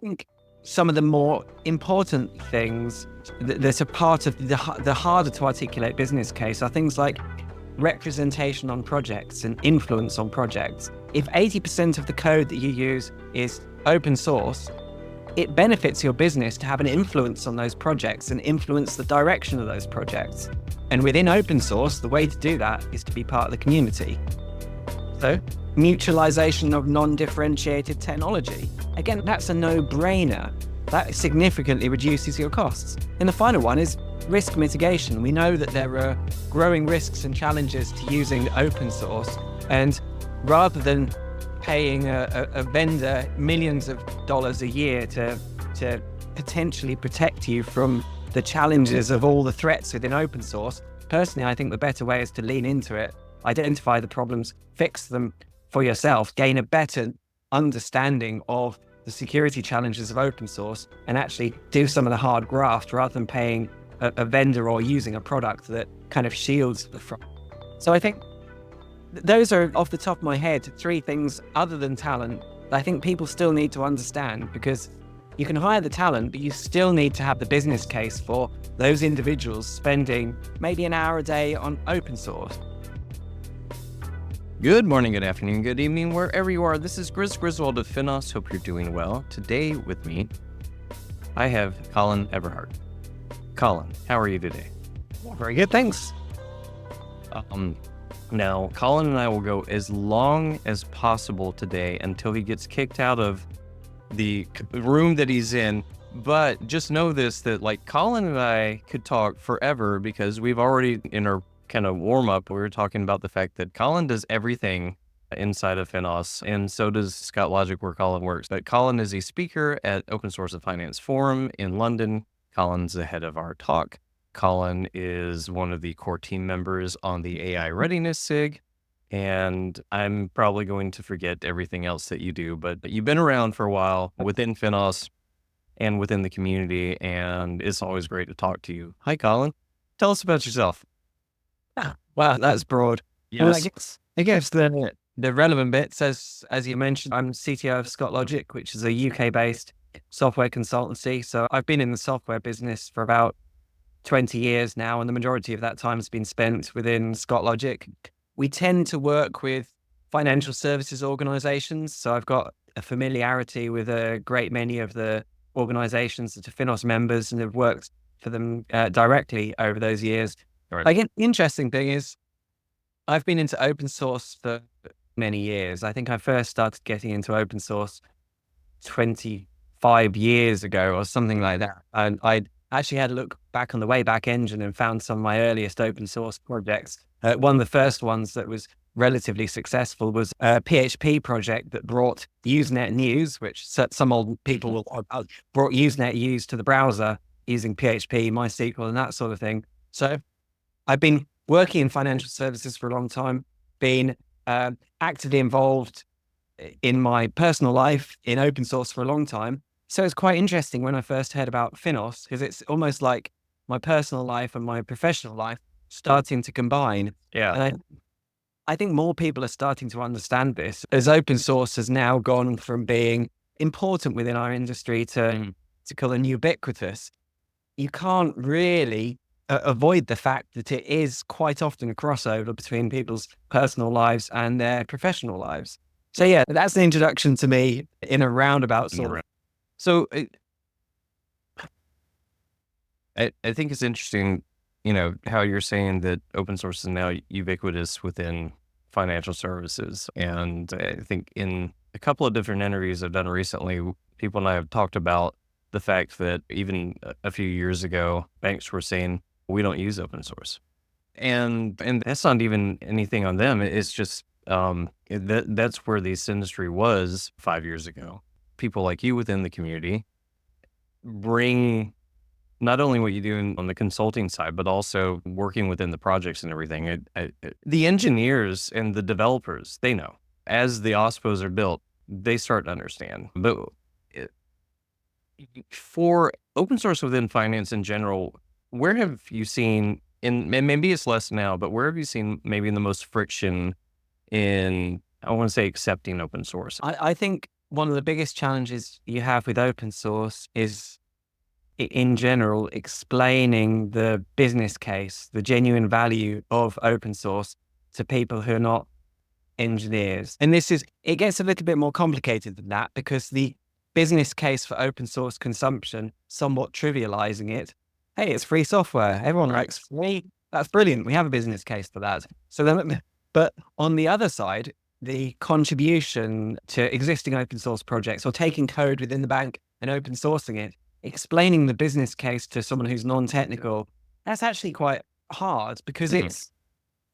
think some of the more important things that's a part of the harder to articulate business case are things like representation on projects and influence on projects. If 80% of the code that you use is open source, it benefits your business to have an influence on those projects and influence the direction of those projects. And within open source, the way to do that is to be part of the community. So, mutualization of non-differentiated technology. Again, that's a no-brainer. That significantly reduces your costs. And the final one is risk mitigation. We know that there are growing risks and challenges to using open source. And rather than paying a vendor millions of dollars a year to potentially protect you from the challenges of all the threats within open source, personally, I think the better way is to lean into it, identify the problems, fix them for yourself, gain a better understanding of the security challenges of open source, and actually do some of the hard graft rather than paying a vendor or using a product that kind of shields the front. So I think those are, off the top of my head, three things other than talent that I think people still need to understand, because you can hire the talent, but you still need to have the business case for those individuals spending maybe an hour a day on open source. Good morning, good afternoon, good evening, wherever you are. This is Grizz Griswold of FINOS. Hope you're doing well. Today with me, I have Colin Eberhardt. Colin, how are you today? Very good, thanks. Now, Colin and I will go as long as possible today until he gets kicked out of the room that he's in. But just know this, that like Colin and I could talk forever, because we've already, in our kind of warm up, we were talking about the fact that Colin does everything inside of FINOS, and so does Scott Logic, where Colin works. But Colin is a speaker at Open Source of Finance Forum in London. Colin's the head of our talk. Colin is one of the core team members on the AI Readiness SIG, and I'm probably going to forget everything else that you do, but you've been around for a while within FINOS and within the community, and it's always great to talk to you. Hi, Colin. Tell us about yourself. Wow, that's broad. Yes. Well, I guess the relevant bit says, as you mentioned, I'm CTO of Scott Logic, which is a UK-based software consultancy. So I've been in the software business for about 20 years now, and the majority of that time has been spent within Scott Logic. We tend to work with financial services organizations. So I've got a familiarity with a great many of the organizations that are FINOS members and have worked for them directly over those years. Right. Again, the interesting thing is I've been into open source for many years. I think I first started getting into open source 25 years ago or something like that. And I actually had a look back on the Wayback Engine and found some of my earliest open source projects. One of the first ones that was relatively successful was a PHP project that brought Usenet News, which some old people will brought Usenet News to the browser using PHP, MySQL, and that sort of thing. So I've been working in financial services for a long time, been actively involved in my personal life in open source for a long time. So it's quite interesting when I first heard about FINOS, because it's almost like my personal life and my professional life starting to combine. Yeah. And I think more people are starting to understand this, as open source has now gone from being important within our industry to call it ubiquitous. You can't really avoid the fact that it is quite often a crossover between people's personal lives and their professional lives. So yeah, that's the introduction to me in a roundabout sort of. So I think it's interesting, how you're saying that open source is now ubiquitous within financial services. And I think in a couple of different interviews I've done recently, people and I have talked about the fact that even a few years ago, banks were saying, we don't use open source. And that's not even anything on them. It's just, that's where this industry was 5 years ago. People like you within the community bring not only what you do on the consulting side, but also working within the projects and everything. The engineers and the developers, they know. As the OSPOs are built, they start to understand. But for open source within finance in general, where have you seen, and maybe it's less now, but where have you seen maybe the most friction in, I want to say, accepting open source? I think one of the biggest challenges you have with open source is, in general, explaining the business case, the genuine value of open source to people who are not engineers. And it gets a little bit more complicated than that, because the business case for open source consumption, somewhat trivializing it, hey, it's free software. Everyone writes free. That's brilliant. We have a business case for that. So then, but on the other side, the contribution to existing open source projects, or taking code within the bank and open sourcing it, explaining the business case to someone who's non-technical, that's actually quite hard, because it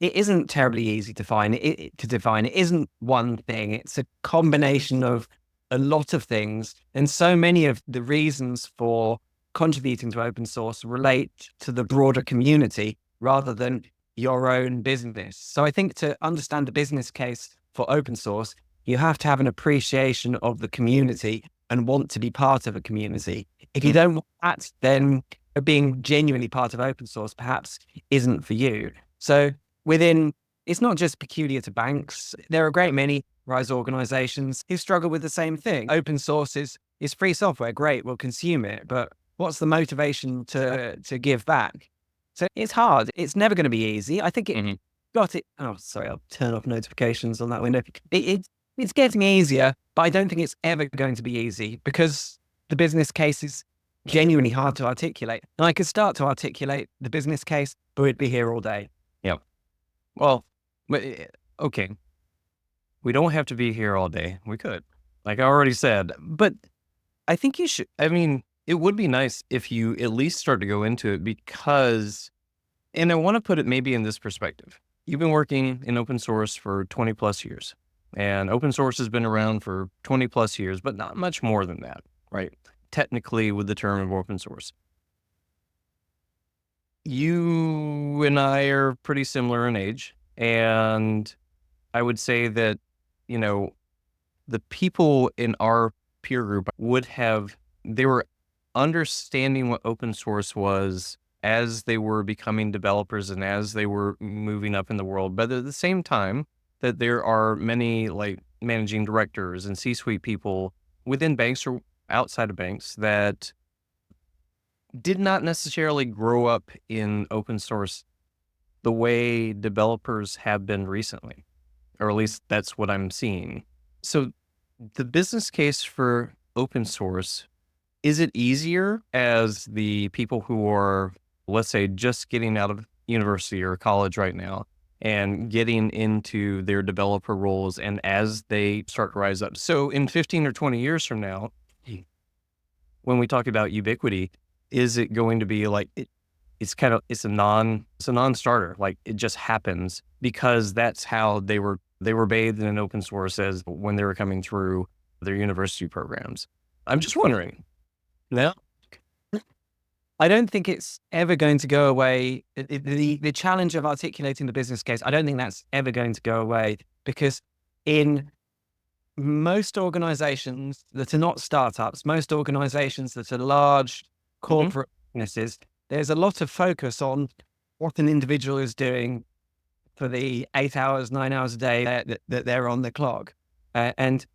isn't terribly easy to define. It isn't one thing. It's a combination of a lot of things. And so many of the reasons for contributing to open source relate to the broader community rather than your own business. So I think to understand the business case for open source, you have to have an appreciation of the community and want to be part of a community. If you don't want that, then being genuinely part of open source perhaps isn't for you. So it's not just peculiar to banks. There are a great many RISE organizations who struggle with the same thing. Open source is free software. Great, we'll consume it. But what's the motivation to give back? So it's hard. It's never going to be easy. I think it got it. Oh, sorry, I'll turn off notifications on that window. It's getting easier, but I don't think it's ever going to be easy, because the business case is genuinely hard to articulate. And I could start to articulate the business case, but we'd be here all day. Yeah. Well, okay. We don't have to be here all day. We could, like I already said, but I think you should. I mean, it would be nice if you at least start to go into it, because, and I want to put it maybe in this perspective. You've been working in open source for 20 plus years, and open source has been around for 20 plus years, but not much more than that, right? Technically, with the term of open source. You and I are pretty similar in age, and I would say that, the people in our peer group they were understanding what open source was as they were becoming developers and as they were moving up in the world. But at the same time, that there are many like managing directors and C-suite people within banks or outside of banks that did not necessarily grow up in open source the way developers have been recently, or at least that's what I'm seeing. So the business case for open source, is it easier as the people who are, let's say, just getting out of university or college right now and getting into their developer roles, and as they start to rise up? So in 15 or 20 years from now, when we talk about ubiquity, is it going to be like it's a non-starter, like it just happens because that's how they were bathed in open source as when they were coming through their university programs? I'm just wondering. No, I don't think it's ever going to go away. The challenge of articulating the business case, I don't think that's ever going to go away, because in most organizations that are not startups, most organizations that are large corporate businesses, there's a lot of focus on what an individual is doing for the 8 hours, 9 hours a day that they're on the clock, and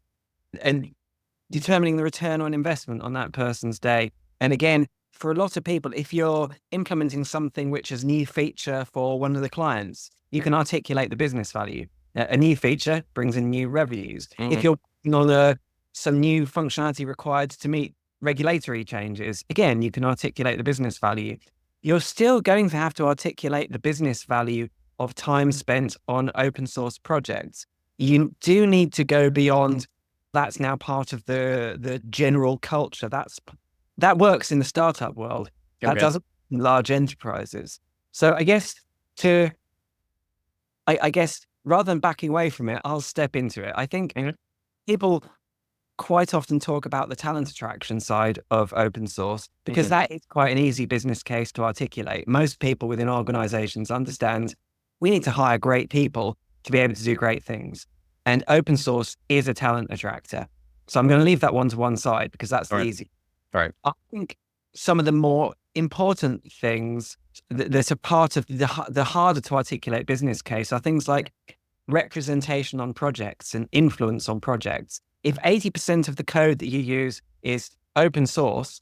determining the return on investment on that person's day. And again, for a lot of people, if you're implementing something which is a new feature for one of the clients, you can articulate the business value. A new feature brings in new revenues. If you're working on some new functionality required to meet regulatory changes, again, you can articulate the business value. You're still going to have to articulate the business value of time spent on open source projects. You do need to go beyond that's now part of the general culture. That works in the startup world. That doesn't in large enterprises. So I guess rather than backing away from it, I'll step into it. I think people quite often talk about the talent attraction side of open source, because that is quite an easy business case to articulate. Most people within organizations understand we need to hire great people to be able to do great things. And open source is a talent attractor. So I'm going to leave that one to one side, because that's easy. All right. I think some of the more important things that's a part of the harder to articulate business case are things like representation on projects and influence on projects. if 80% of the code that you use is open source,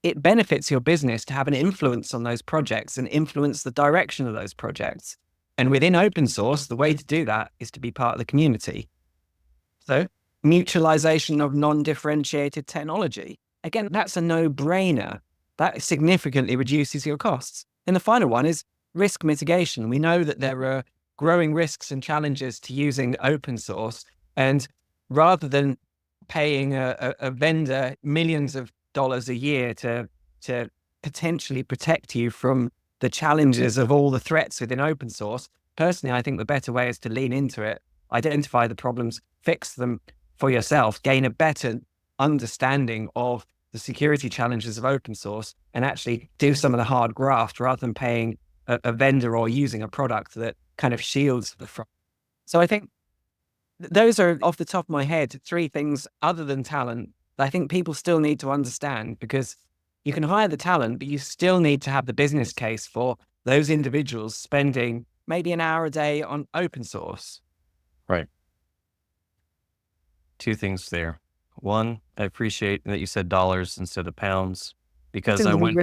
it benefits your business to have an influence on those projects and influence the direction of those projects. And within open source, the way to do that is to be part of the community. So mutualization of non-differentiated technology. Again, that's a no-brainer. That significantly reduces your costs. And the final one is risk mitigation. We know that there are growing risks and challenges to using open source. And rather than paying a vendor millions of dollars a year to potentially protect you from the challenges of all the threats within open source, personally, I think the better way is to lean into it, identify the problems, fix them for yourself, gain a better understanding of the security challenges of open source, and actually do some of the hard graft rather than paying a vendor or using a product that kind of shields the front. So I think those are, off the top of my head, 3 things other than talent that I think people still need to understand, because you can hire the talent, but you still need to have the business case for those individuals spending maybe an hour a day on open source. Right. 2 things there. One, I appreciate that you said dollars instead of pounds, because I went for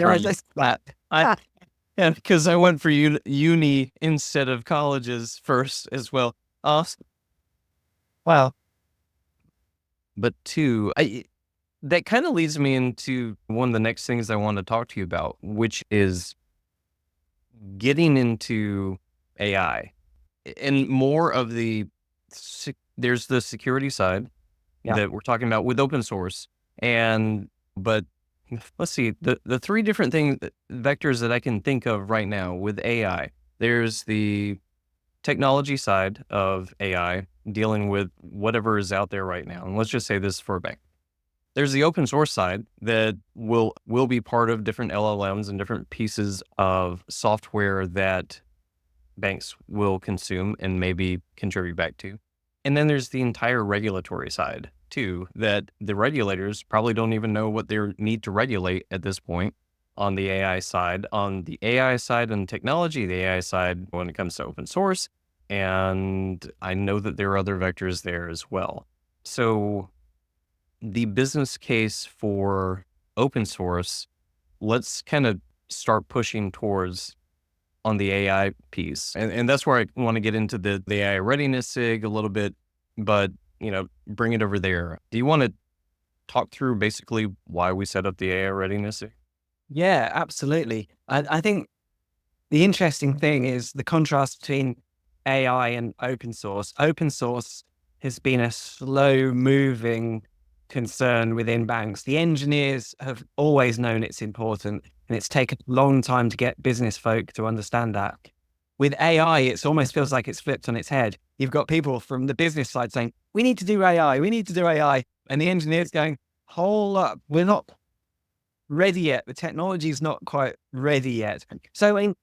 because I went for uni instead of colleges first as well. Wow. But 2, that kind of leads me into one of the next things I want to talk to you about, which is getting into AI and more of there's the security side that we're talking about with open source. But let's see, the 3 different vectors that I can think of right now with AI. There's the technology side of AI, dealing with whatever is out there right now. And let's just say this for a bank. There's the open source side that will be part of different LLMs and different pieces of software that banks will consume and maybe contribute back to. And then there's the entire regulatory side too, that the regulators probably don't even know what they need to regulate at this point on the AI side. On the AI side and technology, the AI side when it comes to open source. And I know that there are other vectors there as well. So the business case for open source, let's kind of start pushing towards on the AI piece. And that's where I want to get into the AI readiness SIG a little bit, but bring it over there. Do you want to talk through basically why we set up the AI readiness SIG? Yeah, absolutely. I think the interesting thing is the contrast between AI and open source. Open source has been a slow moving concern within banks. The engineers have always known it's important, and it's taken a long time to get business folk to understand that. With AI, it almost feels like it's flipped on its head. You've got people from the business side saying, we need to do AI, we need to do AI. And the engineers going, hold up, we're not ready yet. The technology is not quite ready yet. So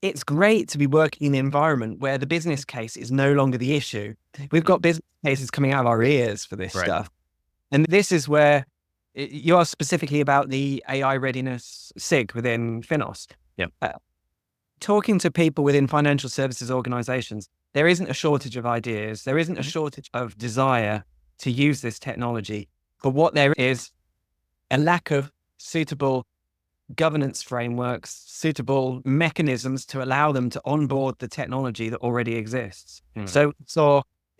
it's great to be working in an environment where the business case is no longer the issue. We've got business cases coming out of our ears for this stuff. And this is where you are specifically about the AI readiness SIG within FINOS. Talking to people within financial services organizations, there isn't a shortage of ideas. There isn't a shortage of desire to use this technology. But what there is a lack of suitable governance frameworks, suitable mechanisms to allow them to onboard the technology that already exists. So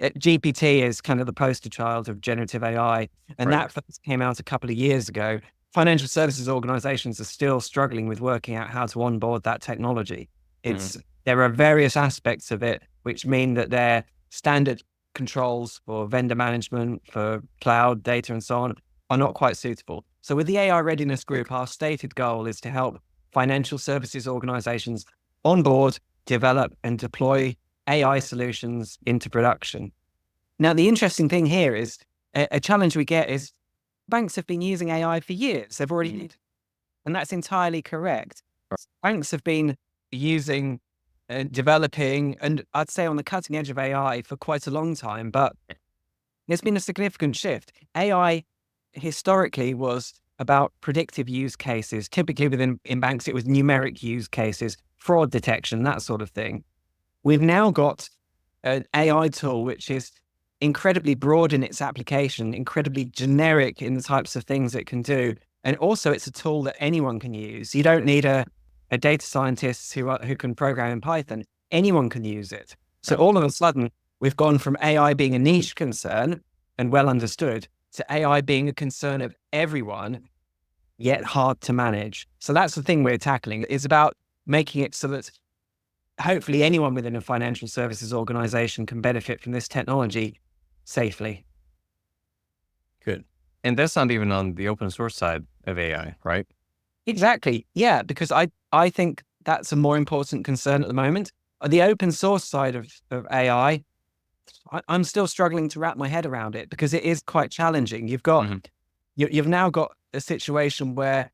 GPT is kind of the poster child of generative AI, and that first came out a couple of years ago. Financial services organizations are still struggling with working out how to onboard that technology. There are various aspects of it which mean that their standard controls for vendor management, for cloud data and so on are not quite suitable. So with the AI Readiness Group, our stated goal is to help financial services organizations onboard, develop and deploy AI solutions into production. Now, the interesting thing here is a challenge we get is banks have been using AI for years. They've already, and that's entirely correct. Banks have been using, developing, and I'd say on the cutting edge of AI for quite a long time, but there's been a significant shift. AI historically was about predictive use cases. Typically in banks, it was numeric use cases, fraud detection, that sort of thing. We've now got an AI tool, which is incredibly broad in its application, incredibly generic in the types of things it can do. And also it's a tool that anyone can use. You don't need a data scientist who can program in Python. Anyone can use it. So all of a sudden, we've gone from AI being a niche concern and well understood to AI being a concern of everyone, yet hard to manage. So that's the thing we're tackling. It's about making it so that hopefully anyone within a financial services organization can benefit from this technology safely. Good. And that's not even on the open source side of AI, right? Exactly. Yeah, because I think that's a more important concern at the moment. The open source side of AI, I'm still struggling to wrap my head around it because it is quite challenging. You've now got a situation where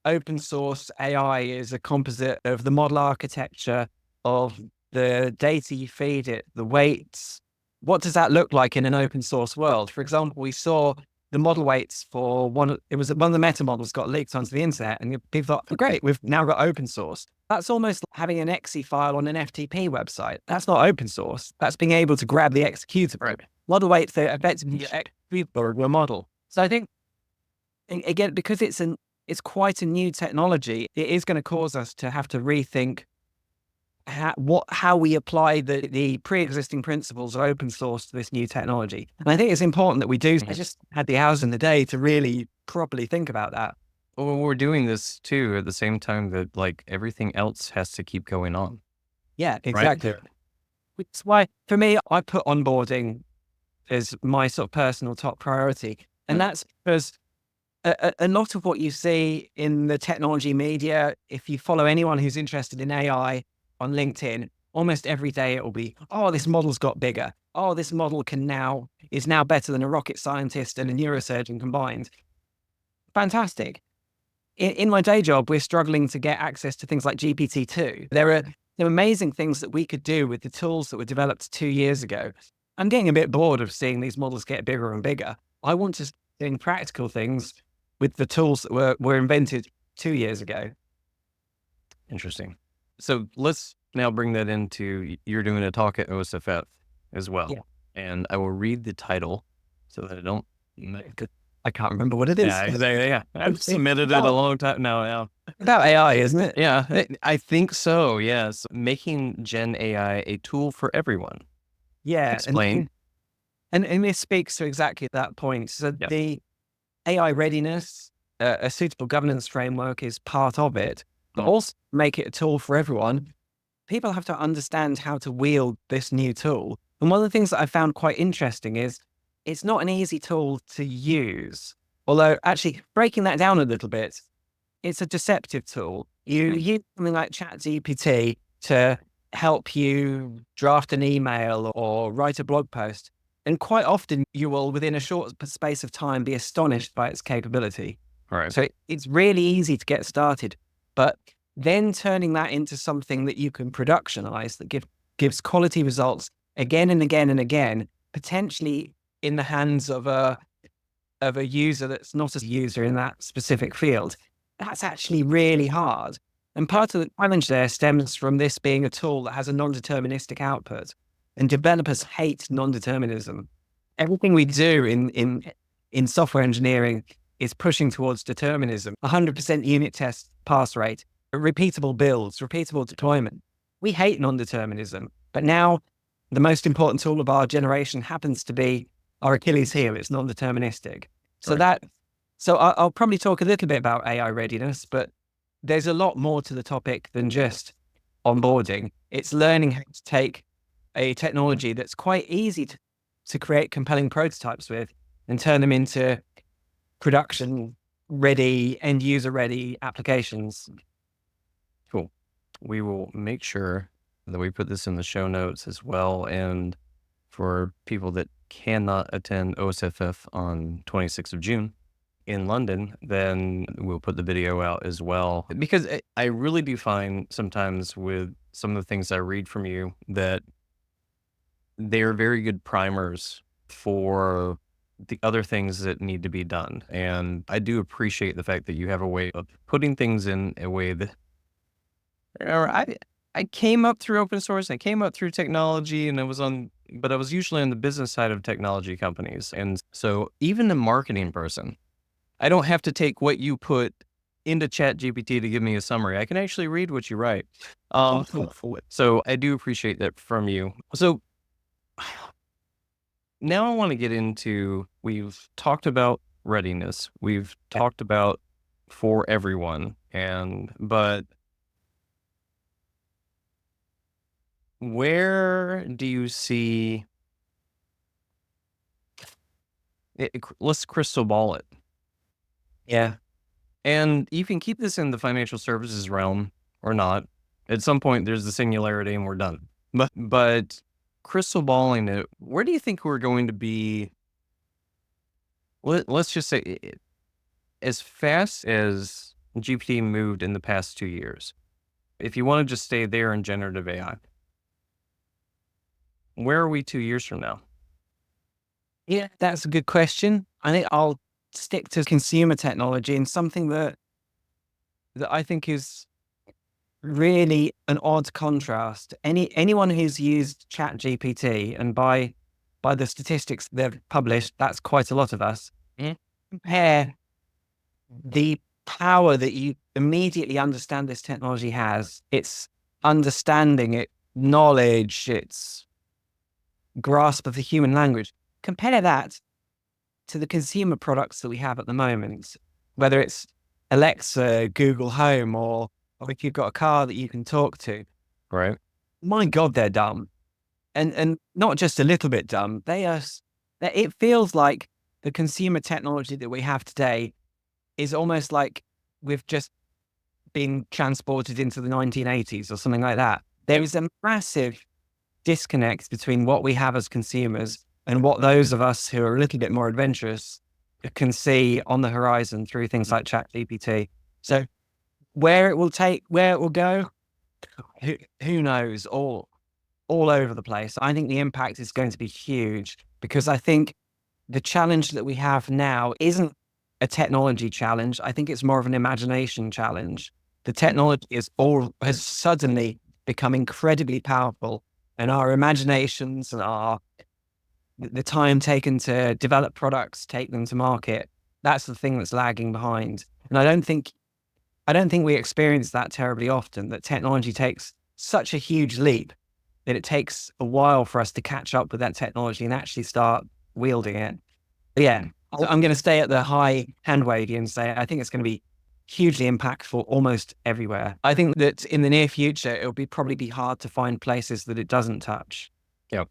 open source AI is a composite of the model architecture, of the data you feed it, the weights. What does that look like in an open source world? For example, we saw the model weights for one of the meta models got leaked onto the internet, and people thought, oh, great, we've now got open source. That's almost like having an exe file on an FTP website. That's not open source. That's being able to grab the executable. Right. Model weights, they're effectively executable model. So I think, again, because it's quite a new technology, it is going to cause us to have to rethink how we apply the pre-existing principles of open source to this new technology. And I think it's important that we do. I just had the hours in the day to really properly think about that. Well, we're doing this too at the same time that like everything else has to keep going on. Yeah, exactly. Right? Which is why, for me, I put onboarding as my sort of personal top priority. And that's because a lot of what you see in the technology media, if you follow anyone who's interested in AI on LinkedIn, almost every day it will be, oh, this model's got bigger. Oh, this model is now better than a rocket scientist and a neurosurgeon combined. Fantastic. In my day job, we're struggling to get access to things like GPT-2. There are amazing things that we could do with the tools that were developed 2 years ago. I'm getting a bit bored of seeing these models get bigger and bigger. I want to do practical things with the tools that were invented 2 years ago. Interesting. So let's now bring that into, you're doing a talk at OSFF as well. Yeah. And I will read the title so that I don't... I can't remember what it is. Yeah. I've submitted it a long time now. About AI, isn't it? Yeah, I think so, yes. Making Gen AI a tool for everyone. Yeah. Explain. And this speaks to exactly that point. So the AI readiness, a suitable governance framework is part of it, but also make it a tool for everyone. People have to understand how to wield this new tool. And one of the things that I found quite interesting is it's not an easy tool to use. Although actually breaking that down a little bit, it's a deceptive tool. You use something like ChatGPT to help you draft an email or write a blog post. And quite often you will, within a short space of time, be astonished by its capability. Right. So it's really easy to get started, but then turning that into something that you can productionize that gives quality results again and again and again, potentially in the hands of a user that's not a user in that specific field, that's actually really hard. And part of the challenge there stems from this being a tool that has a non-deterministic output. And developers hate non-determinism. Everything we do in software engineering is pushing towards determinism. 100% unit test pass rate, repeatable builds, repeatable deployment. We hate non-determinism. But now the most important tool of our generation happens to be our Achilles heel. It's non-deterministic. So I'll probably talk a little bit about AI readiness, but there's a lot more to the topic than just onboarding. It's learning how to take a technology that's quite easy to create compelling prototypes with and turn them into production ready, end user ready applications. Cool. We will make sure that we put this in the show notes as well. And for people that cannot attend OSFF on 26th of June in London, then we'll put the video out as well. Because I really do find sometimes with some of the things I read from you that they are very good primers for the other things that need to be done. And I do appreciate the fact that you have a way of putting things in a way that I came up through open source. I came up through technology, and but I was usually on the business side of technology companies. And so even a marketing person, I don't have to take what you put into ChatGPT to give me a summary. I can actually read what you write. So I do appreciate that from you. So now I want to get into, we've talked about readiness. We've talked about for everyone. But where do you see it? Let's crystal ball it. Yeah. And you can keep this in the financial services realm or not. At some point, there's the singularity and we're done. But crystal balling it, where do you think we're going to be? Let's just say, as fast as GPT moved in the past 2 years, if you want to just stay there in generative AI, where are we 2 years from now? Yeah, that's a good question. I think I'll stick to consumer technology and something that I think is really an odd contrast. Anyone who's used ChatGPT, and by the statistics they've published, that's quite a lot of us. Mhm. Compare the power that you immediately understand this technology has, its understanding, its knowledge, its grasp of the human language. Compare that to the consumer products that we have at the moment, whether it's Alexa, Google Home, or if you've got a car that you can talk to. Right. My God, they're dumb. And not just a little bit dumb. It feels like the consumer technology that we have today is almost like we've just been transported into the 1980s or something like that. There is a massive disconnect between what we have as consumers and what those of us who are a little bit more adventurous can see on the horizon through things like ChatGPT. So where it will go, who knows? All over the place. I think the impact is going to be huge because I think the challenge that we have now isn't a technology challenge. I think it's more of an imagination challenge. The technology has suddenly become incredibly powerful, and our imaginations and the time taken to develop products, take them to market, that's the thing that's lagging behind. And I don't think we experience that terribly often, that technology takes such a huge leap that it takes a while for us to catch up with that technology and actually start wielding it. But yeah, I'm going to stay at the high hand wavy and say I think it's going to be hugely impactful almost everywhere. I think that in the near future, it'll probably be hard to find places that it doesn't touch. Yeah.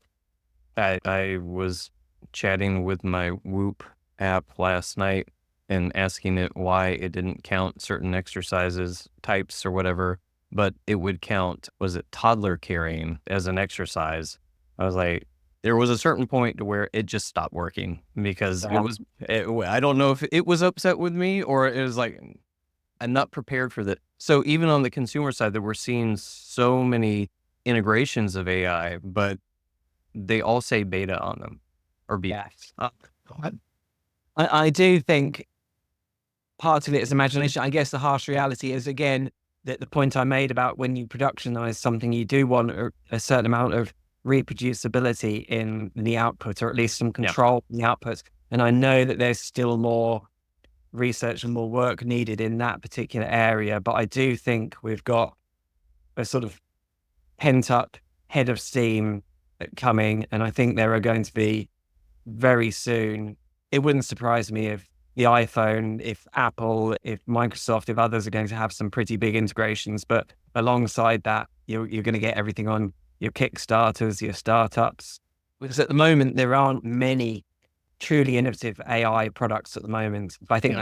I was chatting with my Whoop app last night and asking it why it didn't count certain exercises types or whatever, but it would count, was it toddler carrying as an exercise? I was like, there was a certain point to where it just stopped working because I don't know if it was upset with me or it was like, I'm not prepared for that. So even on the consumer side, that we're seeing so many integrations of AI, but they all say beta on them or beta. I do think part of it is imagination. I guess the harsh reality is, again, that the point I made about when you productionize something, you do want a certain amount of reproducibility in the output, or at least some control in the output. And I know that there's still more research and more work needed in that particular area, but I do think we've got a sort of pent up head of steam coming, and I think there are going to be very soon. It wouldn't surprise me if the iPhone, if Apple, if Microsoft, if others are going to have some pretty big integrations, but alongside that, you're going to get everything on your Kickstarters, your startups, because at the moment there aren't many truly innovative AI products at the moment. But I think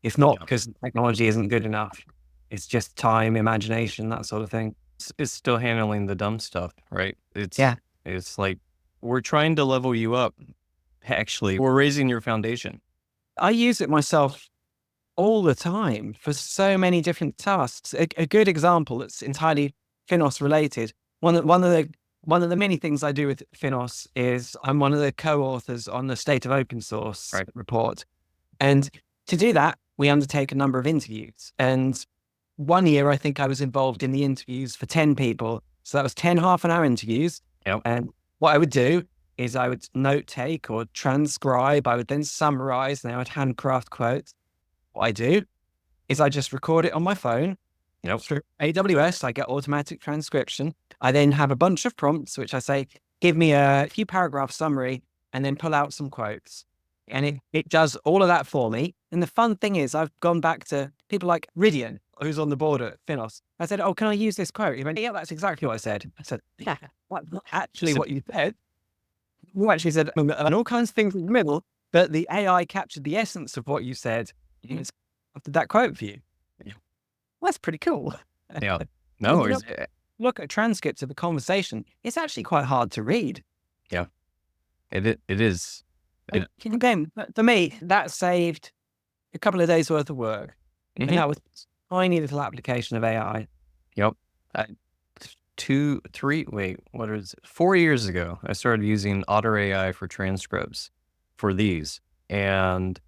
it's not because technology isn't good enough. It's just time, imagination, that sort of thing. It's still handling the dumb stuff, right? It's like, we're trying to level you up. Actually, we're raising your foundation. I use it myself all the time for so many different tasks. A good example that's entirely FINOS related. One of the many things I do with FINOS is I'm one of the co-authors on the State of Open Source report. And to do that, we undertake a number of interviews. And one year, I think I was involved in the interviews for 10 people. So that was 10 half-an-hour interviews. Yep. And what I would do is I would note take or transcribe. I would then summarize, and I would handcraft quotes. What I do is I just record it on my phone. Through AWS, I get automatic transcription. I then have a bunch of prompts, which I say, give me a few paragraph summary, and then pull out some quotes. And it does all of that for me. And the fun thing is, I've gone back to people like Ridian, who's on the board at FINOS. I said, oh, can I use this quote? He went, yeah, that's exactly what I said. I said, yeah, not actually what you said. You actually said, and all kinds of things in the middle, but the AI captured the essence of what you said. Did that quote for you? Yeah. Well, that's pretty cool. Yeah. No, look at transcripts of the conversation. It's actually quite hard to read. Yeah, it is. Again, for me, that saved a couple of days worth of work. And that was a tiny little application of AI. Yep. 4 years ago, I started using Otter AI for transcripts for these. And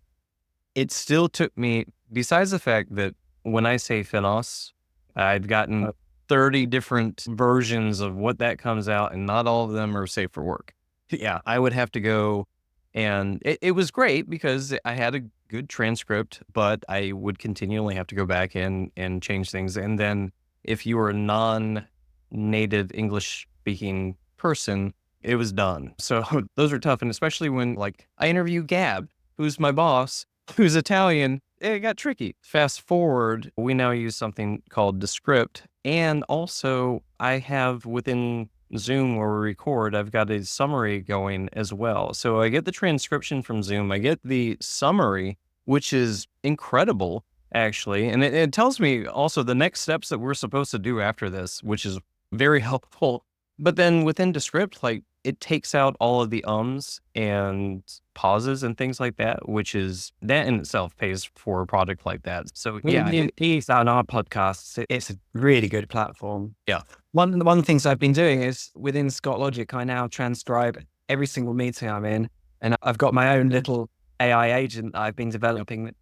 it still took me, besides the fact that when I say FINOS, I've gotten 30 different versions of what that comes out, and not all of them are safe for work. Yeah, I would have to go, and it was great because I had a good transcript, but I would continually have to go back in and change things. And then if you were a non-native English-speaking person, it was done. So those are tough, and especially when, like, I interview Gab, who's my boss, who's Italian. It got tricky. Fast forward, we now use something called Descript. And also I have within Zoom where we record, I've got a summary going as well. So I get the transcription from Zoom. I get the summary, which is incredible, actually. And it tells me also the next steps that we're supposed to do after this, which is very helpful. But then within Descript, like, it takes out all of the ums and pauses and things like that, which is, that in itself pays for a product like that. So yeah, it's on our podcasts. It's a really good platform. Yeah. One of the things I've been doing is within Scott Logic, I now transcribe every single meeting I'm in, and I've got my own little AI agent I've been developing,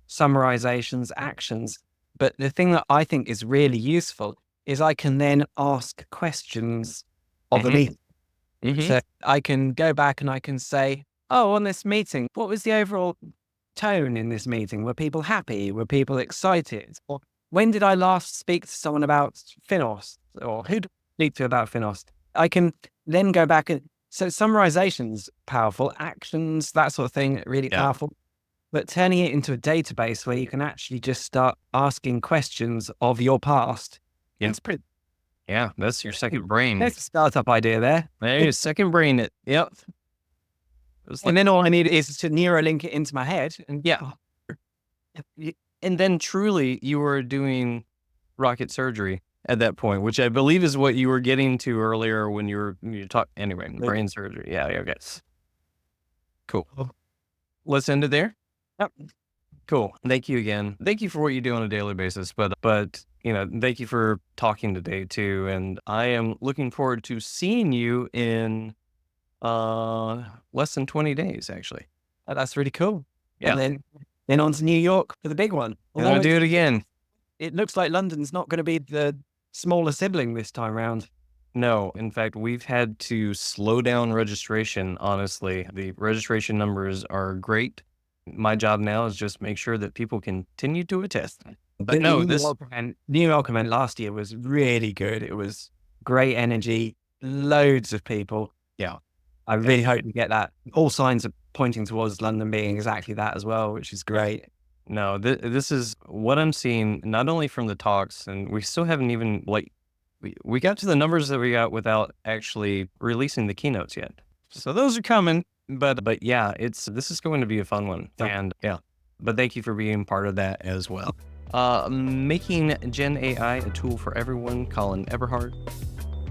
summarizations, actions. But the thing that I think is really useful is I can then ask questions of the meeting. So I can go back and I can say, oh, on this meeting, what was the overall tone in this meeting? Were people happy? Were people excited? Or when did I last speak to someone about FINOS? Or who did I speak to about FINOS? I can then go back and, so summarization's powerful, actions, that sort of thing, really powerful. But turning it into a database where you can actually just start asking questions of your past. It's pretty. Yeah, that's your second brain. There's a startup idea there. There's second brain. Yep. And then all I need is to Neuralink it into my head. And and then truly you were doing rocket surgery at that point, which I believe is what you were getting to earlier when you talk. Anyway, brain surgery. Yeah, okay. Cool. Let's end it there. Yep. Cool. Thank you again. Thank you for what you do on a daily basis. But thank you for talking today too. And I am looking forward to seeing you in less than 20 days, actually. That's really cool. Yeah. And then on to New York for the big one. I'm going to do it again. It looks like London's not going to be the smaller sibling this time around. No, in fact, we've had to slow down registration, honestly. The registration numbers are great. My job now is just make sure that people continue to attest. But no, New York event last year was really good. It was great energy, loads of people. Yeah. I really hope we get that. All signs are pointing towards London being exactly that as well, which is great. No, this is what I'm seeing, not only from the talks, and we still haven't even, we got to the numbers that we got without actually releasing the keynotes yet. So those are coming. But yeah, this is going to be a fun one. And but thank you for being part of that as well. Making Gen AI a tool for everyone, Colin Eberhardt,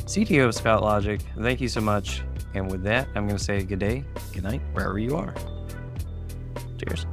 CTO of Scott Logic. Thank you so much. And with that, I'm going to say good day, good night, wherever you are. Cheers.